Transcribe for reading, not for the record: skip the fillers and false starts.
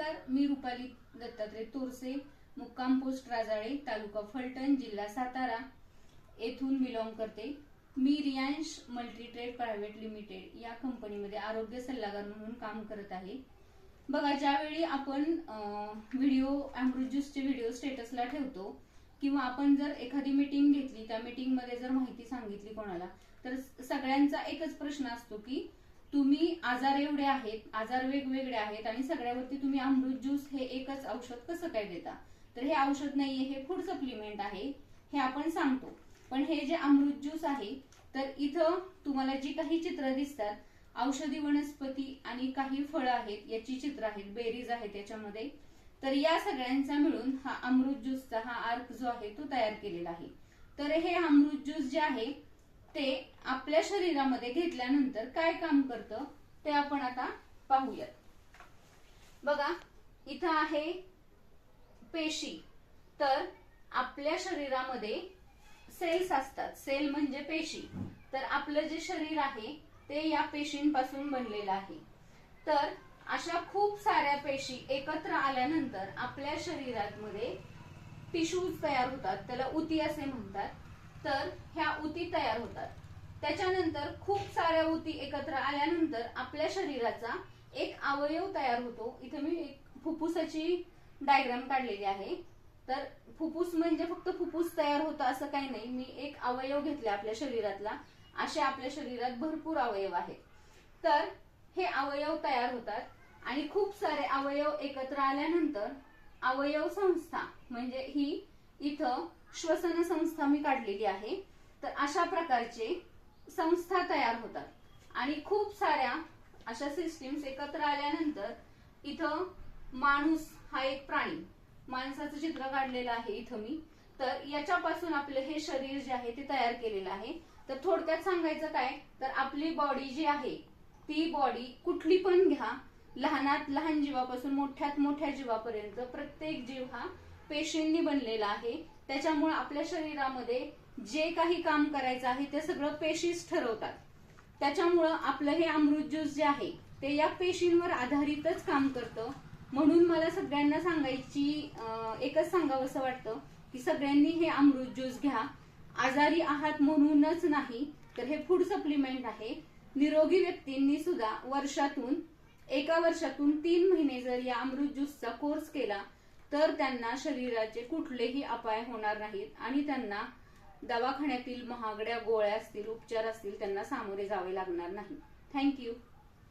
नमस्कार, मी रुपाली दत्तात्रय तोरसे, मुक्काम पोस्ट राजाळे, तालुका फलटण, जिल्हा सातारा येथून बिलॉंग करते। मी Riyansh multi trade private limited या कंपनीमध्ये आरोग्य सल्लागार म्हणून काम करत आहे। बघा, ज्यावेळी आपण व्हिडिओ अमृत ज्यूसचे व्हिडिओ स्टेटसला ठेवतो किंवा आपण जर एखादी मीटिंग घेतली, त्या मीटिंग मध्ये जर माहिती सांगितली कोणाला, तर सगळ्यांचा एकच प्रश्न असतो की तुम्ही आजार एवढे आहेत, आजार वेगवेगळे आहेत आणि सगळ्यावरती तुम्ही अमृत ज्यूस हे एकच औषध कसं काय देता? तर हे औषध नाहीये, हे फूड सप्लिमेंट आहे हे आपण सांगतो। पण हे जे अमृत ज्यूस आहे, तर इथं तुम्हाला जी काही चित्र दिसतात, औषधी वनस्पती आणि काही फळं आहेत, याची चित्र आहेत, बेरीज आहेत याच्यामध्ये, तर या सगळ्यांचा मिळून हा अमृत ज्यूसचा हा आर्क जो आहे तो तयार केलेला आहे। तर हे अमृत ज्यूस जे आहे ते आपल्या शरीरामध्ये घेतल्यानंतर काय काम करतं ते आपण आता पाहूयात। बघा, इथं आहे पेशी। तर आपल्या शरीरामध्ये सेल्स असतात, सेल म्हणजे पेशी। तर आपलं जे शरीर आहे ते या पेशींपासून बनलेलं आहे। तर अशा खूप साऱ्या पेशी एकत्र आल्यानंतर आपल्या शरीरामध्ये टिश्यूज तयार होतात, त्याला उती असे म्हणतात। तर ह्या उती तयार होतात, त्याच्यानंतर खूप साऱ्या उती एकत्र आल्यानंतर आपल्या शरीराचा एक अवयव तयार होतो। इथे मी एक फुफ्फुसाची डायग्राम काढलेली आहे। तर फुफ्फुस म्हणजे फक्त फुफ्फुस तयार होतं असं काही नाही, मी एक अवयव घेतला आपल्या शरीरातला। असे आपल्या शरीरात भरपूर अवयव आहेत। तर हे अवयव तयार होतात आणि खूप सारे अवयव एकत्र आल्यानंतर अवयव संस्था म्हणजे ही इथं श्वसन संस्था मी काढलेली आहे। तर अशा प्रकारचे संस्था तयार होतात आणि खूप साऱ्या अशा सिस्टीम्स एकत्र आल्यानंतर इथं माणूस हा एक प्राणी, माणसाचं चित्र काढलेलं आहे इथं मी। तर याच्यापासून आपलं हे शरीर जे आहे ते तयार केलेलं आहे। तर थोडक्यात सांगायचं काय, तर आपली बॉडी जी आहे ती बॉडी कुठली पण घ्या, लहानात लहान जीवापासून मोठ्यात मोठ्या जीवापर्यंत प्रत्येक जीव हा पेशींनी बनलेला आहे। त्याच्यामुळे आपल्या शरीरामध्ये जे काही काम करायचं आहे ते सगळं पेशीच ठरवतात। त्याच्यामुळं आपलं हे अमृत ज्यूस जे आहे ते या पेशींवर आधारितच काम करतं। म्हणून मला सगळ्यांना एकच सांगावंसं वाटतं की सगळ्यांनी हे अमृत ज्यूस घ्या। आजारी आहात म्हणूनच नाही, तर हे फूड सप्लिमेंट आहे। निरोगी व्यक्तींनी सुद्धा एका वर्षातून 3 महिने जर या अमृत ज्यूसचा कोर्स केला तर त्यांना शरीराचे कुठलेही अपाय होणार नाहीत आणि त्यांना दवाखान्यातील महागड्या गोळ्या असतील, उपचार असतील, त्यांना सामोरे जावे लागणार नाही। थँक्यू।